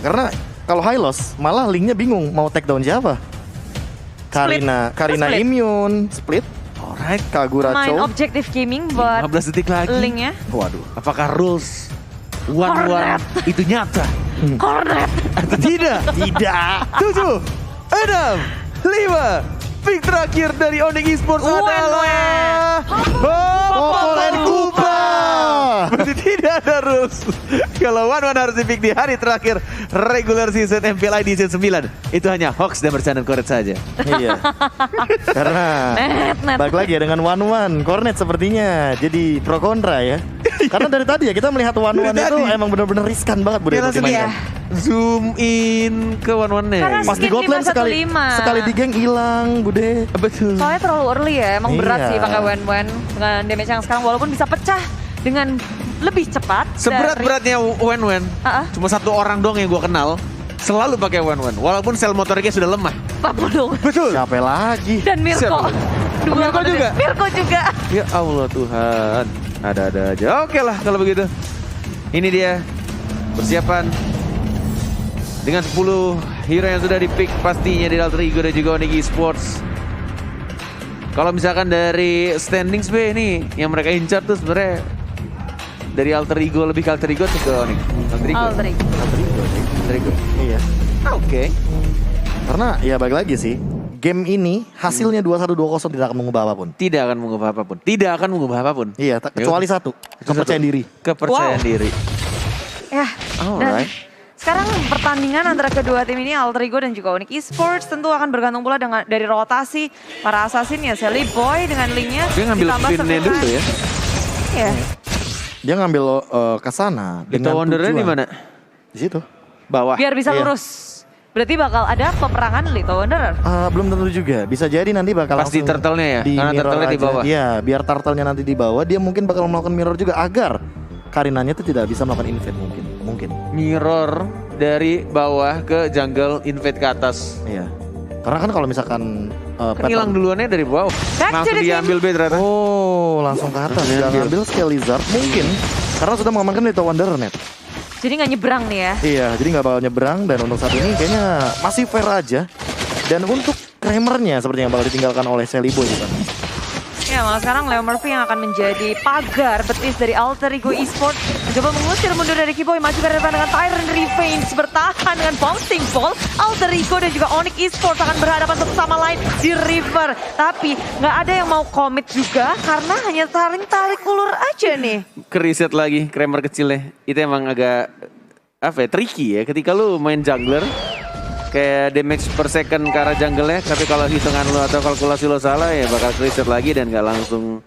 karena kalau high loss malah Link-nya bingung mau take down siapa. Karina Split. immune, split. Alright, Kagura Main Chow. objective gaming buat 15 detik lagi. Link-nya. Waduh. Apakah rules one-one itu nyata? Cornet. Atau tidak? Tidak. 7, 6, 5. Pick terakhir dari Onyx Esports adalah Pokolen Kupa. Berarti tidak ada rules. Kalau one-one harus di-pick di hari terakhir regular season MPL di season 9. Itu hanya Hawks dan bercandaan Cornet saja. Iya. Karena Net. balik lagi ya dengan one Cornet sepertinya jadi pro kontra ya. Karena dari tadi ya kita melihat one Dari itu tadi. emang benar-benar riskan banget Dia buat langsung dimainkan. zoom in ke one-one-nya. Karena Pas di Skip Godland 515. sekali di geng hilang, Bude. Betul. Soalnya terlalu early ya, emang berat Iya. sih pakai Wen dengan damage yang sekarang walaupun bisa pecah dengan lebih cepat. Seberat-beratnya Wen-Wen, Ah, ah. cuma satu orang dong yang gue kenal selalu pakai Wen-Wen, walaupun sel motoriknya sudah lemah. Papodong. Betul. Siapa lagi? Dan Mirko. Siapa lagi? Mirko maksudnya. juga? Mirko juga. Ya Allah Tuhan, ada-ada aja. Oke lah kalau begitu. Ini dia persiapan dengan 10 hero yang sudah di-pick pastinya di Alter Ego dan juga Onyx Esports. Kalau misalkan dari standings B ini yang mereka incar tuh sebenarnya dari Alter Ego lebih ke Alter Ego atau ke Onyx? Alter Ego. Alter Ego. Alter Ego. Iya. Oke. Karena ya balik lagi sih. Game ini hasilnya 21-20 tidak akan mengubah apapun. Tidak akan mengubah apapun. Tidak akan mengubah apapun. Iya, kecuali satu, kepercayaan diri. Kepercayaan Wow. diri. Ya. Dan Alright. sekarang pertandingan antara kedua tim ini Alter Ego dan juga Onyx Esports tentu akan bergantung pula dengan dari rotasi para assassin ya. Sally Boy dengan Link-nya. Dia ngambil ditambah spin-nya Serena. dulu ya. Iya. Dia ngambil ke sana Little Wondernya di mana? Di situ. Bawah. Biar bisa Iya. lurus. Berarti bakal ada peperangan Little Wanderer. Belum tentu juga. Bisa jadi nanti bakal Pasti langsung turtle-nya ya? Karena mirror turtle-nya di aja. bawah. Iya, biar turtle-nya nanti di bawah. Dia mungkin bakal melakukan mirror juga agar Karinanya itu tidak bisa melakukan invade mungkin. Mirror dari bawah ke jungle invade ke atas. Iya. Karena kan kalau misalkan Kan hilang duluannya dari bawah. Back to Langsung the game. diambil B ternyata. Oh, langsung ke atas. Dia ngambil Scale Lizard mungkin karena sudah mengamankan Little Wanderer net. Jadi nggak nyebrang nih ya. Iya, jadi nggak bakal nyebrang dan untuk saat ini kayaknya masih fair aja. Dan untuk Kramernya seperti yang bakal ditinggalkan oleh Sally Boy juga. Ya malah sekarang Leo Murphy yang akan menjadi pagar betis dari Alter Ego Esports. Mencoba mengusir mundur dari Kiboy. Maju ke depan dengan Tyrant Revenge. Bertahan dengan Bouncing Ball. Alter Ego dan juga Onyx Esports akan berhadapan satu sama lain di River. Tapi nggak ada yang mau komit juga karena hanya tarik ulur aja nih. Keriset lagi Kramer kecilnya. Itu emang agak apa ya, tricky ya. Ketika lu main jungler kayak damage per second ke arah jungle-nya, tapi kalau hitungan lo atau kalkulasi lo salah ya bakal reset lagi dan gak langsung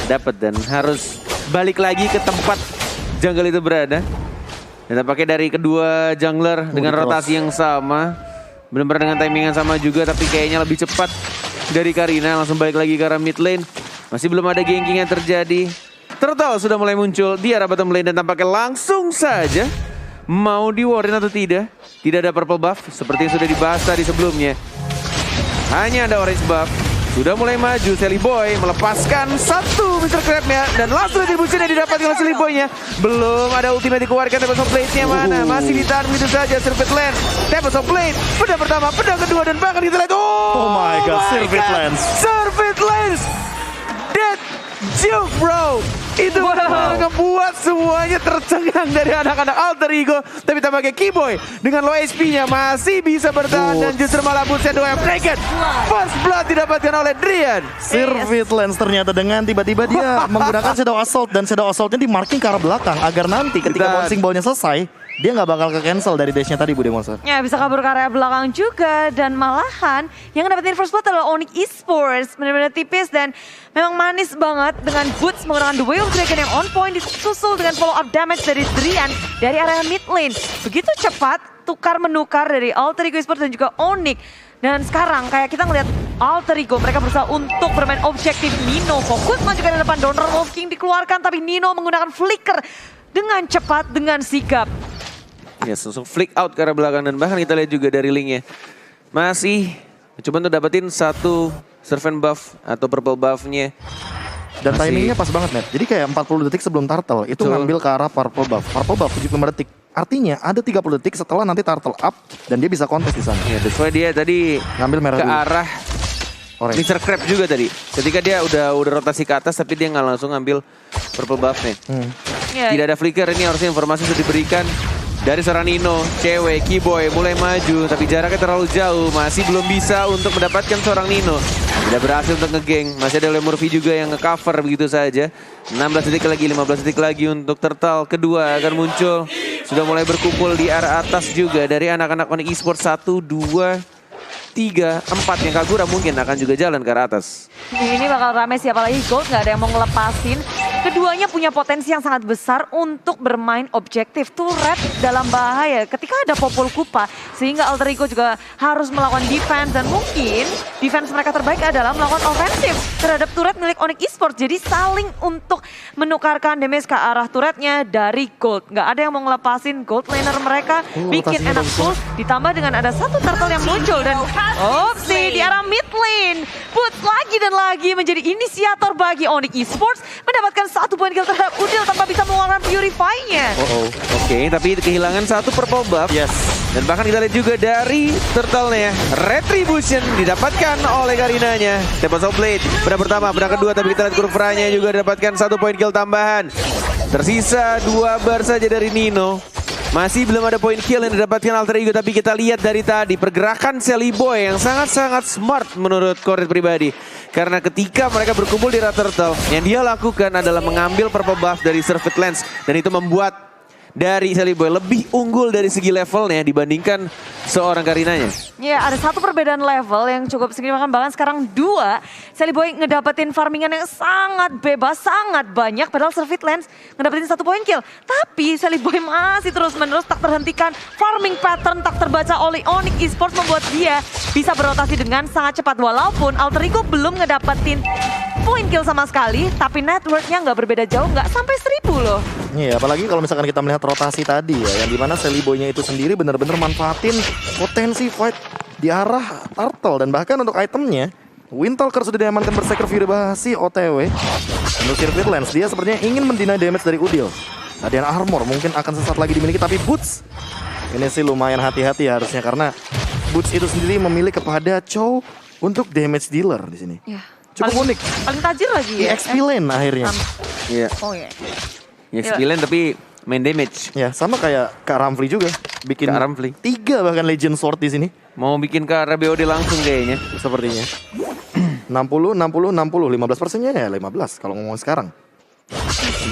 dapet dan harus balik lagi ke tempat jungle itu berada. Dan tampaknya dari kedua jungler dengan rotasi yang sama, benar-benar dengan timing yang sama juga, tapi kayaknya lebih cepat dari Karina. Langsung balik lagi ke arah mid lane. Masih belum ada ganking yang terjadi. Turtle sudah mulai muncul di arah bottom lane dan tampaknya langsung saja mau di-warin atau tidak. Tidak ada purple buff seperti yang sudah dibahas tadi sebelumnya. Hanya ada orange buff. Sudah mulai maju Sally Boy melepaskan satu Mr. Crab-nya dan langsung distribusinya didapatkan oleh Sally Boy-nya. Belum ada ultimate dikeluarkan. Tempest of Blade-nya mana? Masih ditahan begitu saja. Serpent Lance, Tempest of Blade, pedang pertama, pedang kedua dan bahkan kita lihat Oh my God, Serpent Lance. Serpent Lance. Dead juke bro. Itu ngebuat semuanya tercengang dari anak-anak Alter Ego. Tapi tampaknya Kiboy dengan low HP-nya masih bisa bertahan dan justru malah Boots-nya 2 Naked. First blood didapatkan oleh Drian. Sirvit Lens ternyata dengan tiba-tiba dia menggunakan Shadow Assault dan Shadow Assault-nya di marking ke arah belakang agar nanti ketika Bentar. bouncing ball-nya selesai dia nggak bakal ke cancel dari dash-nya tadi Bude Monster. Ya bisa kabur ke area belakang juga dan malahan yang dapetin first blood adalah Onyx Esports. Benar-benar tipis dan memang manis banget dengan Boots menggunakan The Way of Dragon yang on point disusul dengan follow up damage dari Drian dari area mid lane. Begitu cepat tukar-menukar dari Alter Ego Esports dan juga Onyx. Dan sekarang kayak kita ngeliat Alter Ego mereka berusaha untuk bermain objektif. Nino fokus maju ke depan, Donor Wolf King dikeluarkan tapi Nino menggunakan flicker dengan cepat, dengan sigap. Ya langsung flick out ke arah belakang dan bahkan kita lihat juga dari Link-nya. Masih mencoba untuk dapetin satu servant buff atau purple buff-nya. Dan Masih- timingnya pas banget, Net. Jadi kayak 40 detik sebelum Turtle itu Betul. ngambil ke arah Purple Buff. Purple Buff 75 detik. Artinya ada 30 detik setelah nanti Turtle up dan dia bisa kontes di sana. Ya, that's why dia tadi Ngambil merah ke dulu. arah Orange. Mr. Crab juga tadi. Ketika dia udah rotasi ke atas tapi dia nggak langsung ngambil purple buff-nya. Ya, Tidak ada flicker, ini harusnya informasi sudah diberikan dari seorang Nino. Cewek, Keyboy mulai maju tapi jaraknya terlalu jauh. Masih belum bisa untuk mendapatkan seorang Nino. Tidak berhasil untuk ngegeng. Masih ada Lemurphy juga yang nge-cover begitu saja. 16 detik lagi, 15 detik lagi untuk Turtle kedua akan muncul. Sudah mulai berkumpul di arah atas juga dari anak-anak Onyx Esports 1, 2, 3, 4 yang Kagura mungkin akan juga jalan ke arah atas. Ini bakal rame sih, apalagi Gold nggak ada yang mau ngelepasin. Keduanya punya potensi yang sangat besar untuk bermain objektif. Turret dalam bahaya ketika ada Popol Kupa, sehingga Alter Ego juga harus melakukan defense. Dan mungkin defense mereka terbaik adalah melakukan ofensif terhadap turret milik Onyx Esports. Jadi saling untuk menukarkan damage ke arah turretnya dari Gold. Nggak ada yang mau ngelepasin Gold laner mereka, bikin rotasinya enak bagus full. Ditambah dengan ada satu turtle yang muncul dan opsi di arah mid lane. Put lagi dan lagi menjadi inisiator bagi Onyx Esports mendapatkan 1 poin kill terhadap Udil tanpa bisa mengeluarkan Purify-nya. Oke, tapi kehilangan 1 purple buff. Yes. Dan bahkan kita lihat juga dari Turtle-nya, Retribution didapatkan oleh Karinanya. Tempest of Blade, pedang pertama, pedang kedua, tapi kita lihat Kurvranya juga didapatkan 1 poin kill tambahan. Tersisa 2 bar saja dari Nino. Masih belum ada poin kill yang didapatkan Alter Ego, tapi kita lihat dari tadi pergerakan Sally Boy yang sangat-sangat smart menurut Koret pribadi. Karena ketika mereka berkumpul di arah Turtle, yang dia lakukan adalah mengambil purple buff dari Serpent Lance. Dan itu membuat dari Sally Boy lebih unggul dari segi levelnya dibandingkan seorang Karinanya. Ya, ada 1 perbedaan level yang cukup signifikan, bahkan sekarang 2. Sally Boy ngedapetin farmingan yang sangat bebas, sangat banyak, padahal Serpent Lance ngedapetin 1 poin kill. Tapi Sally Boy masih terus-menerus tak terhentikan, farming pattern tak terbaca oleh Onyx Esports membuat dia bisa berotasi dengan sangat cepat. Walaupun Alter Ego belum ngedapetin poin kill sama sekali, tapi networknya nggak berbeda jauh, nggak sampai 1000 loh. Iya, apalagi kalau misalkan kita melihat rotasi tadi ya, yang dimana Sally Boy-nya itu sendiri benar-benar manfaatin potensi fight di arah Turtle. Dan bahkan untuk itemnya, Windtalker sudah diamankan berserker Fury Basi OTW. Untuk Serpent Lance, dia sepertinya ingin mendina damage dari Udil. Dan armor mungkin akan sesaat lagi dimiliki, tapi Boots ini sih lumayan hati-hati harusnya, karena Boots itu sendiri memilih kepada Chow untuk damage dealer di sini. Ya, Cukup unik. Paling tajir lagi ya. EXP lane akhirnya. Iya. Oh ya. Ya sekalian tapi main damage. Ya, sama kayak Kak Ramfli juga. Bikin Kak Ramfli. 3 bahkan Legend Sword di sini. Mau bikin ke arah BOD langsung kayaknya. Sepertinya 60, 60, 60 15%-nya ya 15 kalau ngomong sekarang.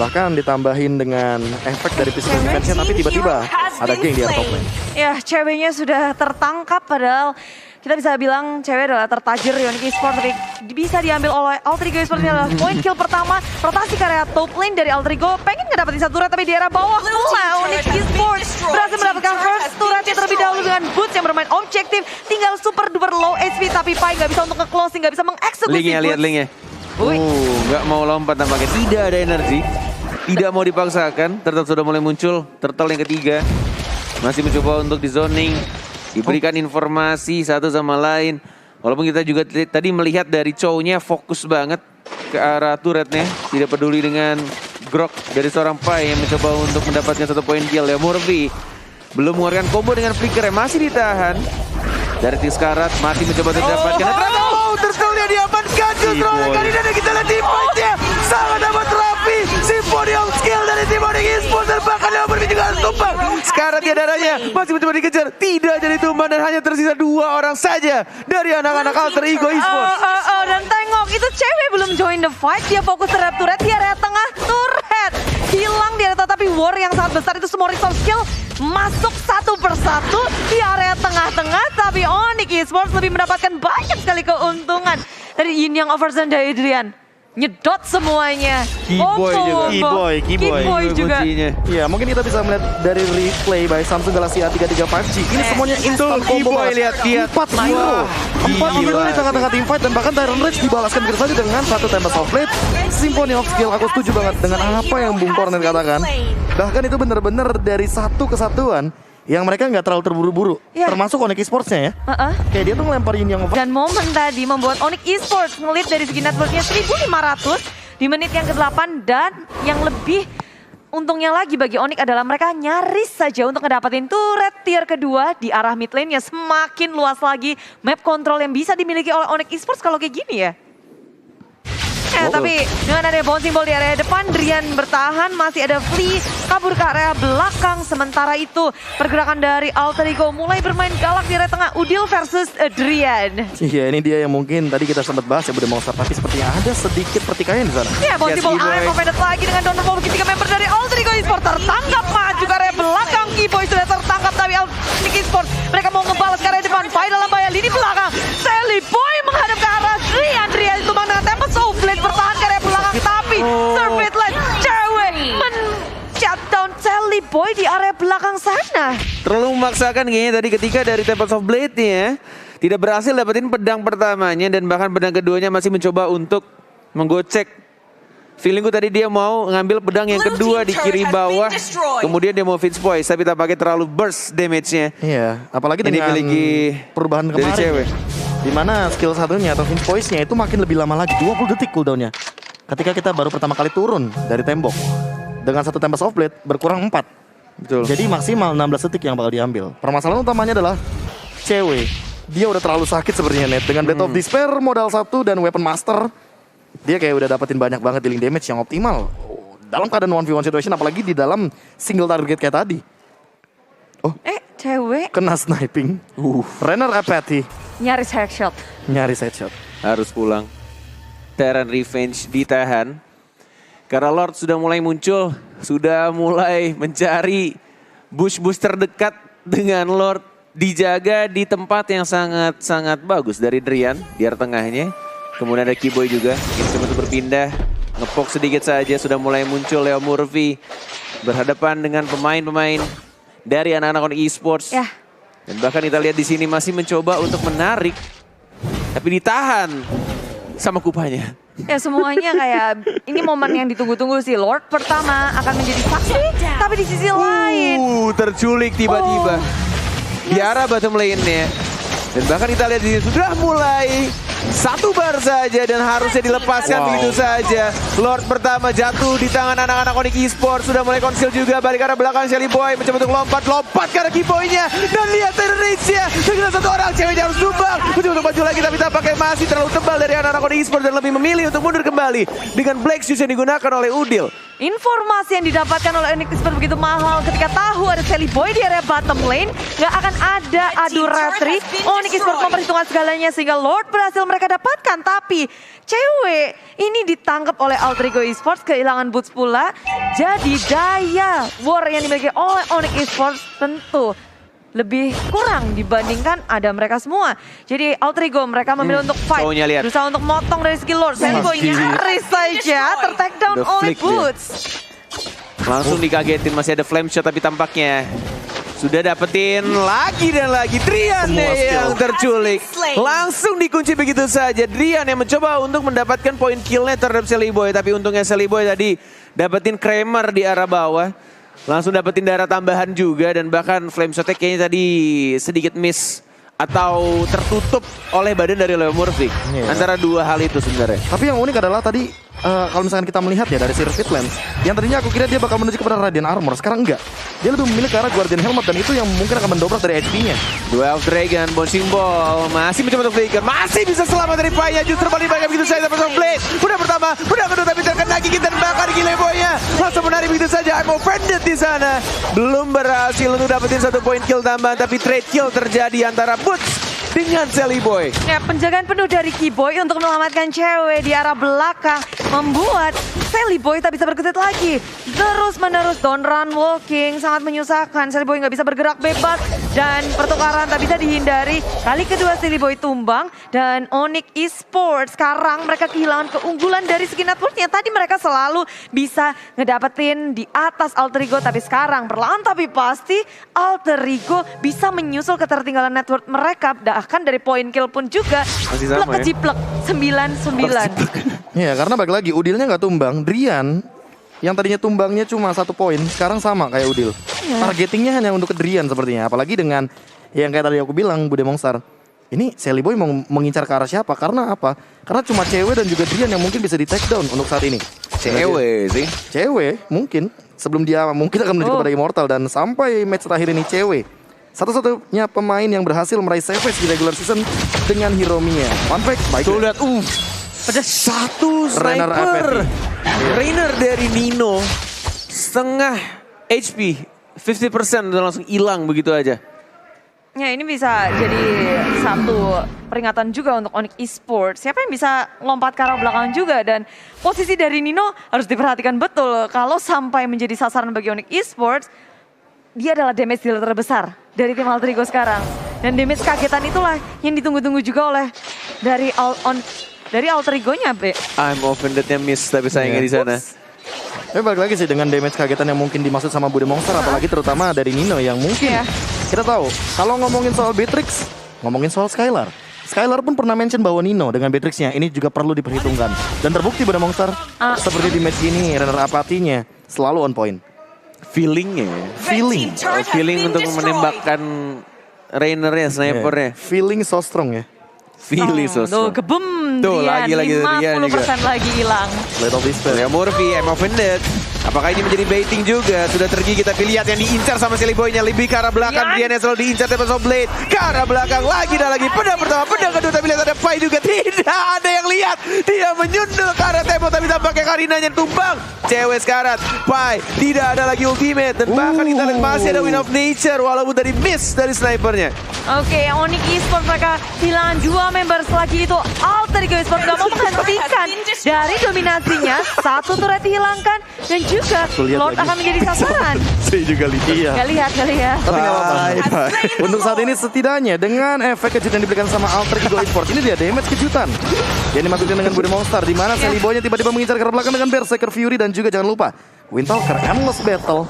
Bahkan ditambahin dengan efek dari physical defense-nya, tapi tiba-tiba ada geng di top lane. Ya, ceweknya sudah tertangkap, padahal kita bisa bilang cewek adalah tertajir di Onyx Esports, tapi bisa diambil oleh Alter Ego Esports. Ini adalah poin kill pertama, rotasi ke area top lane dari Alter Ego. Pengen ngedapetin 1 turret, tapi di area bawah pula Onyx Esports berhasil mendapatkan first turretnya terlebih dahulu dengan Boots yang bermain objektif. Tinggal super duper low HP, tapi Pai nggak bisa untuk nge-closing, nggak bisa mengeksekusi Linknya, lihat Boots. linknya. Wih. Nggak mau lompat tampaknya. Tidak ada energi. Tidak mau dipaksakan. Turtle sudah mulai muncul. Turtle yang ketiga. Masih mencoba untuk di zoning. Diberikan informasi satu sama lain. Walaupun kita juga tadi melihat dari Chow-nya fokus banget ke arah turretnya. Tidak peduli dengan grok dari seorang Pai yang mencoba untuk mendapatkan 1 poin kill. Ya, Murphy belum mengeluarkan combo dengan flicker yang masih ditahan. Dari Tiskarat masih mencoba untuk mendapatkan. Turtle-nya diamankan justru oleh Karina, dan kita lihat teamfight-nya sangat amat rapi. Symphony of Skill dari tim Onyx Esports, dan bahkan Murphy juga harus tumbang. Sekarang tiadanya masih mencoba dikejar, tidak jadi tumbang, dan hanya tersisa 2 orang saja dari anak-anak Alter Ego Esports. Dan tengok, itu cewek belum join the fight, dia fokus terhadap turret di area tengah, turret hilang di area tengah, tapi war yang sangat besar itu semua resource skill masuk satu persatu di area tengah-tengah, tapi Onyx Esports lebih mendapatkan banyak sekali keuntungan dari Yin Yang Overzone dari Adrian. Nyedot semuanya. Keyboy juga. Keyboy juga. Kuncinya. Iya, mungkin kita bisa melihat dari replay by Samsung Galaxy A33 5G. Ini semuanya instant combo. Keyboy, lihat. 4 hero. 4 hero ini tengah-tengah team fight, dan bahkan Tyrant Rage dibalaskan begitu saja dengan 1 Tempest of Blade. Symphony of Skill, aku setuju banget dengan apa yang Bung Cornet katakan. Bahkan itu benar-benar dari satu kesatuan yang mereka nggak terlalu terburu-buru. Ya. Termasuk Onyx Esports-nya ya. Kayak dia tuh ngelemparin yang over. Dan momen tadi membuat Onyx Esports ngelit dari segi networknya 1.500 di menit yang ke-8 dan yang lebih untungnya lagi bagi Onyx adalah mereka nyaris saja untuk ngedapetin turret tier kedua di arah mid lane-nya. Semakin luas lagi map control yang bisa dimiliki oleh Onyx Esports kalau kayak gini ya. Tapi dengan ada bouncing ball di area depan, Drian bertahan, masih ada Flea kabur ke area belakang. Sementara itu pergerakan dari Alter Ego mulai bermain galak di area tengah. Udil versus Drian. Iya, ini dia yang mungkin tadi kita sempat bahas ya, Bude Monster, tapi sepertinya ada sedikit pertikaian di sana. Ya, bouncing ball Iron Offended lagi dengan Donor Ball. Ketiga member dari Alter Ego Esports tertangkap, maju ke area belakang. Keyboy sudah tertangkap tapi Onyx Esports mereka mau ngebalas ke area depan. Fight dalam bahaya lini belakang. Sally Boy menghadap ke arah Drian. Drian tumbang dengan Tempest Soul Blade bertahan ke area belakang, tapi Surfeit Line cewek men-shutdown Sally Boy di area belakang sana. Terlalu memaksakan kayaknya tadi ketika dari Tempest of Blade nih ya. Tidak berhasil dapetin pedang pertamanya dan bahkan pedang keduanya masih mencoba untuk menggocek. Feelingku tadi dia mau ngambil pedang yang kedua di kiri bawah. Kemudian dia mau Fitz Poise tapi tampaknya terlalu burst damage-nya. Iya, apalagi Ini dengan miliki perubahan dari kemarin. cewek. Dimana skill satunya atau Fitz Poise-nya itu makin lebih lama lagi, 20 detik cooldown-nya. Ketika kita baru pertama kali turun dari tembok. Dengan satu Tempest of Blade berkurang 4. Betul. Jadi maksimal 16 detik yang bakal diambil. Permasalahan utamanya adalah cewek. Dia udah terlalu sakit sepertinya Net. Dengan Blade of Despair modal 1 dan Weapon Master. Dia kayak udah dapetin banyak banget dealing damage yang optimal. Dalam keadaan 1v1 situation apalagi di dalam single target kayak tadi. Cewek Kena sniping. Renner Apathy. nyaris headshot. Nyaris headshot. Harus pulang. Terran Revenge ditahan. Karena Lord sudah mulai muncul. Sudah mulai mencari bush-bush terdekat dengan Lord. Dijaga di tempat yang sangat-sangat bagus dari Drian. Di arah tengahnya. Kemudian ada Keyboy juga. Ini coba untuk berpindah. Ngepok sedikit saja. Sudah mulai muncul Leo Murphy. Berhadapan dengan pemain-pemain dari anak-anak Onyx Esports. Ya. Dan bahkan kita lihat di sini masih mencoba untuk menarik. Tapi ditahan sama kupanya. Ya semuanya kayak ini momen yang ditunggu-tunggu sih. Lord pertama akan menjadi saksi, tapi di sisi lain Terculik tiba-tiba. Di arah bottom lane-nya. Dan bahkan kita lihat di sini sudah mulai satu bar saja dan harusnya dilepaskan begitu saja. Lord pertama jatuh di tangan anak-anak Onyx Esports. Sudah mulai konsil juga balik arah belakang Shelly Boy mencoba untuk lompat ke arah Keyboy-nya. Dan lihat reach-nya. Tinggal satu orang ceweknya harus tumbang. Mencoba untuk maju lagi tapi tampaknya masih terlalu tebal dari anak-anak Onyx Esports dan lebih memilih untuk mundur kembali dengan Black Shoes yang digunakan oleh Udil. informasi yang didapatkan oleh Onyx Esports begitu mahal ketika tahu ada Sally Boy di area bottom lane. Gak akan ada adu retri. Onyx Esports memperhitungkan segalanya sehingga Lord berhasil mereka dapatkan. Tapi cewek ini ditangkap oleh Alter Ego Esports, kehilangan boots pula. Jadi daya war yang dimiliki oleh Onyx Esports tentu lebih kurang dibandingkan ada mereka semua. Jadi Alter Ego mereka memilih untuk fight, cowoknya lihat. berusaha untuk motong dari skill Lord. Sally Boy nyaris saja ter-take down The oleh flick dia. Boots. Langsung dikagetin masih ada flame shot tapi tampaknya sudah dapetin lagi dan lagi. Drian Semua skill. yang terculik. Langsung dikunci begitu saja. Drian yang mencoba untuk mendapatkan poin killnya terhadap Sally Boy. Tapi untungnya Sally Boy tadi dapetin Kramer di arah bawah. Langsung dapetin darah tambahan juga. Dan bahkan flame shotnya kayaknya tadi sedikit miss. Atau tertutup oleh badan dari Leo Murphy. Iya. Antara dua hal itu sebenarnya. Tapi yang unik adalah tadi kalau misalkan kita melihat ya dari Circuit Lens, yang tadinya aku kira dia bakal menuju kepada Radiant Armor, sekarang enggak. Dia lebih memilih ke arah Guardian Helmet dan itu yang mungkin akan mendobrak dari HP-nya. Duel of Dragon, bouncing ball, masih mencoba untuk flicker, masih bisa selamat dari Paya, justru paling banyak begitu saja dapat blade. Udah pertama, udah kedua tapi terkena gigi dan bakar gile boynya. Langsung menarik begitu saja, I'm offended di sana. Belum berhasil untuk dapetin satu poin kill tambahan, tapi trade kill terjadi antara Boots dengan Sally Boy. Ya, penjagaan penuh dari Keyboy untuk menyelamatkan cewek di arah belakang membuat Sally Boy tak bisa berkutat lagi. Terus-menerus down run walking sangat menyusahkan. Sally Boy nggak bisa bergerak bebas dan pertukaran tak bisa dihindari. Kali kedua Sally Boy tumbang dan Onyx Esports sekarang mereka kehilangan keunggulan dari segi networknya. Tadi mereka selalu bisa ngedapetin di atas Alter Ego, tapi sekarang perlahan tapi pasti Alter Ego bisa menyusul ketertinggalan network mereka. Bahkan dari poin kill pun juga Masih sama ya? keciplek 9-9. Iya, karena balik lagi Udilnya nggak tumbang. Drian yang tadinya tumbangnya cuma 1 poin, sekarang sama kayak Udil. Targetingnya hanya untuk ke Drian sepertinya. Apalagi dengan yang kayak tadi aku bilang, Bude Monster. Ini Sally Boy mau mengincar ke arah siapa? Karena apa? Karena cuma cewek dan juga Drian yang mungkin bisa di take down untuk saat ini. Cewek sih. Cewek mungkin sebelum dia mungkin akan menuju kepada Immortal dan sampai match terakhir ini cewek. Satu-satunya pemain yang berhasil meraih Savage di regular season dengan hero Mia. Fun fact, baik. Tuh lihat, ada satu Rainer sniper. APT. Rainer dari Nino setengah HP, 50% udah langsung hilang begitu aja. Ya ini bisa jadi satu peringatan juga untuk Onyx Esports. Siapa yang bisa lompat ke arah belakang juga dan posisi dari Nino harus diperhatikan betul. Kalau sampai menjadi sasaran bagi Onyx Esports, dia adalah damage dealer terbesar dari tim Alter Ego sekarang. Dan damage kagetan itulah yang ditunggu-tunggu juga oleh dari Alter Ego-nya, Bre. I'm offended-nya miss tapi sayangnya di sana. Tapi balik lagi sih dengan damage kagetan yang mungkin dimaksud sama Bude Monster, apalagi terutama dari Nino yang mungkin kita tahu kalau ngomongin soal Beatrix, ngomongin soal Skylar. Skylar pun pernah mention bahwa Nino dengan Beatrixnya ini juga perlu diperhitungkan. Dan terbukti Bude Monster seperti di match ini runner apatinya selalu on point. Feeling untuk menembakkan Rainernya, snipernya. Feeling so strong ya. Feeling so Tuh strong. gebem Tuh, dia, lagi 50% lagi hilang. Blade of Despair. Leo Murphy, I'm offended. Apakah ini menjadi baiting juga? Sudah tergi kita lihat yang diincar sama Sally Boy-nya. Lebih ke arah belakang, Yan. dia selalu diincar Tempest of Blade. Ke arah belakang, lagi dan lagi. Pedang pertama, pedang kedua, tapi lihat ada Pai juga. Tidak ada yang lihat. Dia menyundul ke arah Tempo, tapi tampaknya Karinanya tumbang. Cewek sekarat, Pai, tidak ada lagi ultimate. Dan bahkan kita lihat masih ada Win of Nature, walaupun tadi miss dari snipernya. Oke, Onyx Esports mereka hilang 2 member lagi itu. Alter Ego Esports gak mau menghentikan dari dominasinya. 1 turret dihilangkan dan juga Lord akan menjadi sasaran. Saya juga lihat. Iya. Gak lihat. Tapi nggak apa-apa. Untuk saat ini setidaknya dengan efek kejutan yang diberikan sama Alter Ego Esports ini dia damage kejutan yang dimasukkan dengan Bude Monster, di mana Sally Boy-nya tiba-tiba mengincar ke arah belakang dengan Berserker Fury dan juga jangan lupa Windtalker Endless Battle.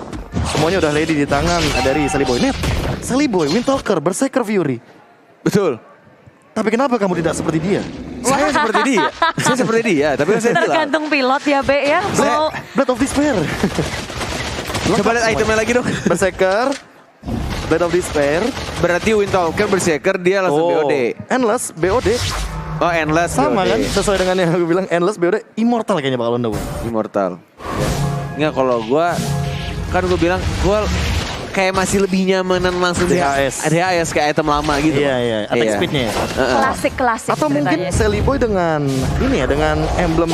Semuanya udah ready di tangan dari Sally Boy. Net, Sally Boy, Windtalker, Berserker Fury. Betul. Tapi kenapa kamu tidak seperti dia? Saya seperti dia. Saya seperti dia, tapi saya bilang. Tergantung pilot ya, Be ya. Mau Blade of Despair. Coba lihat itemnya lagi dong. Berserker, Blade of Despair. Berarti Windtalker Berserker dia langsung BOD. Endless, BOD. Oh, Endless Sama BOD. kan? Sesuai dengan yang aku bilang, Endless, BOD, Immortal kayaknya bakal Win. Immortal. Enggak, kalau gua kan gua bilang gua kayak masih lebih nyamanan langsung DHS. DHS kayak item lama gitu. Iya, attack Iya. speednya ya. klasik Atau mungkin ceritanya. Sally Boy dengan ini ya, dengan emblem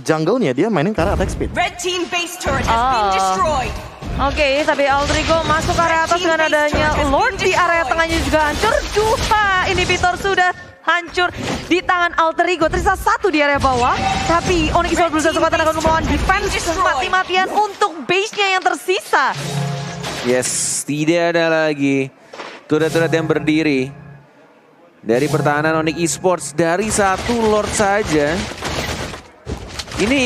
jungle-nya dia mainin ke arah attack speed. Red team base turret has been destroyed. Oke, tapi Alter Ego masuk ke area atas dengan adanya Lord di area tengahnya juga hancur. 2 inhibitor sudah hancur di tangan Alter Ego. Tersisa 1 di area bawah. Tapi Onyx Esports berusaha sekuatan akan melawan defense mati-matian untuk base-nya yang tersisa. Yes, tidak ada lagi turret-turret yang berdiri dari pertahanan Onyx Esports dari 1 Lord saja. Ini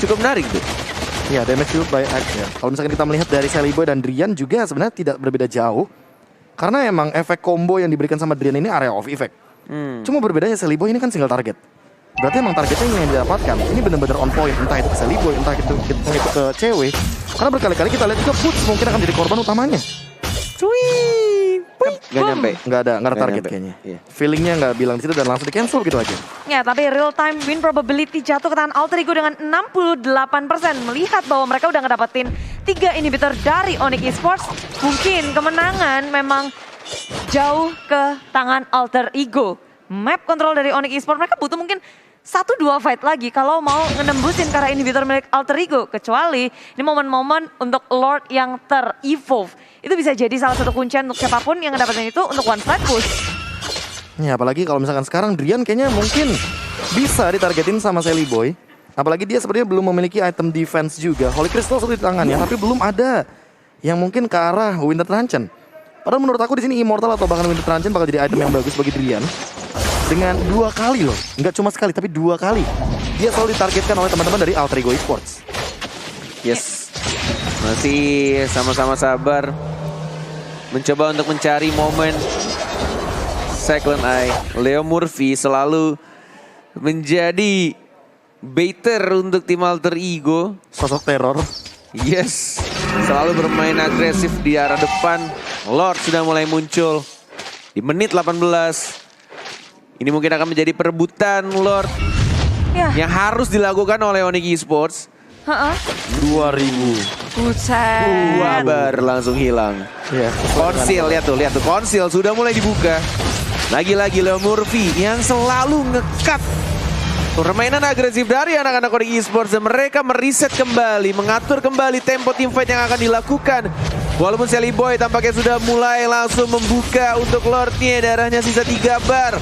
cukup menarik tuh. Ya, damage dealt by Axe ya. Kalau misalkan kita melihat dari Sally Boy dan Drian juga sebenarnya tidak berbeda jauh. Karena emang efek combo yang diberikan sama Drian ini area of effect. Cuma berbedanya Sally Boy ini kan single target. Berarti emang targetnya yang didapatkan ini benar-benar on point. Entah itu ke Sally Boy, entah itu ke cewek. Karena berkali-kali kita lihat juga Boots mungkin akan jadi korban utamanya. Gak nyampe. Nggak ada target nyampe. kayaknya. Iya. Feelingnya nggak bilang di situ dan langsung di cancel gitu aja. Ya, tapi real time win probability jatuh ke tangan Alter Ego dengan 68%. Melihat bahwa mereka udah ngedapetin 3 inhibitor dari Onyx Esports, mungkin kemenangan memang jauh ke tangan Alter Ego. Map control dari Onyx Esports mereka butuh mungkin 1-2 fight lagi kalau mau ngenembusin ke arah inhibitor milik Alter Ego. Kecuali ini momen-momen untuk Lord yang ter-evolve. Itu bisa jadi salah satu kuncian untuk siapapun yang ngedapetin itu untuk one flat push. Ya apalagi kalau misalkan sekarang Drian kayaknya mungkin bisa ditargetin sama Sally Boy. Apalagi dia sebenarnya belum memiliki item defense juga. Holy Crystal satu di tangannya, tapi belum ada yang mungkin ke arah Winter Truncheon. Padahal menurut aku di sini Immortal atau bahkan Winter Truncheon bakal jadi item yang bagus bagi Drian. Dengan 2 kali loh, nggak cuma sekali tapi 2 kali. Dia selalu ditargetkan oleh teman-teman dari Alter Ego Esports. Yes. Masih sama-sama sabar. Mencoba untuk mencari momen. Cyclone Eye. Leo Murphy selalu menjadi baiter untuk tim Alter Ego. Sosok teror. Yes. Selalu bermain agresif di arah depan. Lord sudah mulai muncul. Di menit 18. Ini mungkin akan menjadi perebutan Lord Ya. yang harus dilakukan oleh Onyx Esports. 2000. Buset. 2 bar langsung hilang. Ya, Konsil, lihat tuh, konsil sudah mulai dibuka. Lagi-lagi Leo Murphy yang selalu ngekat permainan agresif dari anak-anak Onyx Esports, dan mereka meriset kembali, mengatur kembali tempo teamfight yang akan dilakukan. Walaupun Sally Boy tampaknya sudah mulai langsung membuka untuk Lordnya, darahnya sisa 3 bar.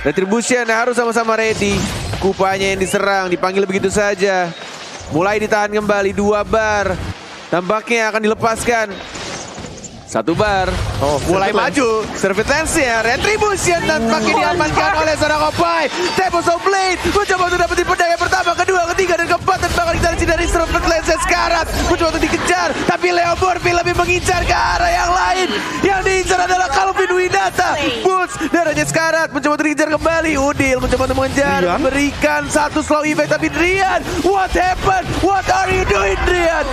Retribution harus sama-sama ready. Kupanya yang diserang, dipanggil begitu saja. Mulai ditahan kembali 2 bar. Tampaknya akan dilepaskan. 1 bar. Mulai maju. Servitance-nya. Retribution tampaknya diamankan oleh seorang Opai. Tempos of Blade mencoba untuk dapetin pedang yang pertama, kedua, ketiga, dan keempat. Dan bahkan kita dari Servitance sekarat. Mencoba untuk dikejar. Tapi Leo Murphy lebih mengincar ke arah yang lain. Yang diincar adalah Calvin Winata. Boots darahnya sekarat. Mencoba untuk dikejar kembali. Udil mencoba untuk mengejar. Drian? Memberikan 1 slow effect. Tapi Drian, what happened? What are you doing, Drian?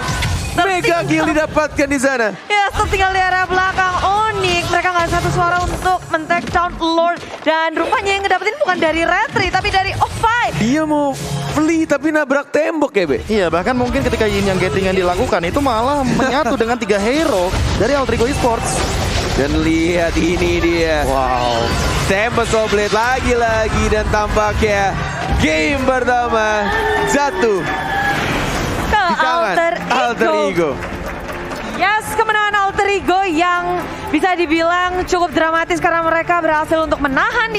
Mega kill didapatkan di sana. Ya, tertinggal di area belakang Onyx. Mereka nggak ada satu suara untuk men-take down Lord. Dan rupanya yang ngedapetin bukan dari Retri, tapi dari Opai. Dia mau flee tapi nabrak tembok ya, Be? Iya, bahkan mungkin ketika Yin yang gathering yang dilakukan itu malah menyatu dengan 3 hero dari Altrigo Esports. Dan lihat ini dia. Wow. Tempest of Blade lagi-lagi, dan tampaknya game pertama jatuh Ke di tangan Alter Ego. Yes, kemenangan Alter Ego yang bisa dibilang cukup dramatis karena mereka berhasil untuk menahan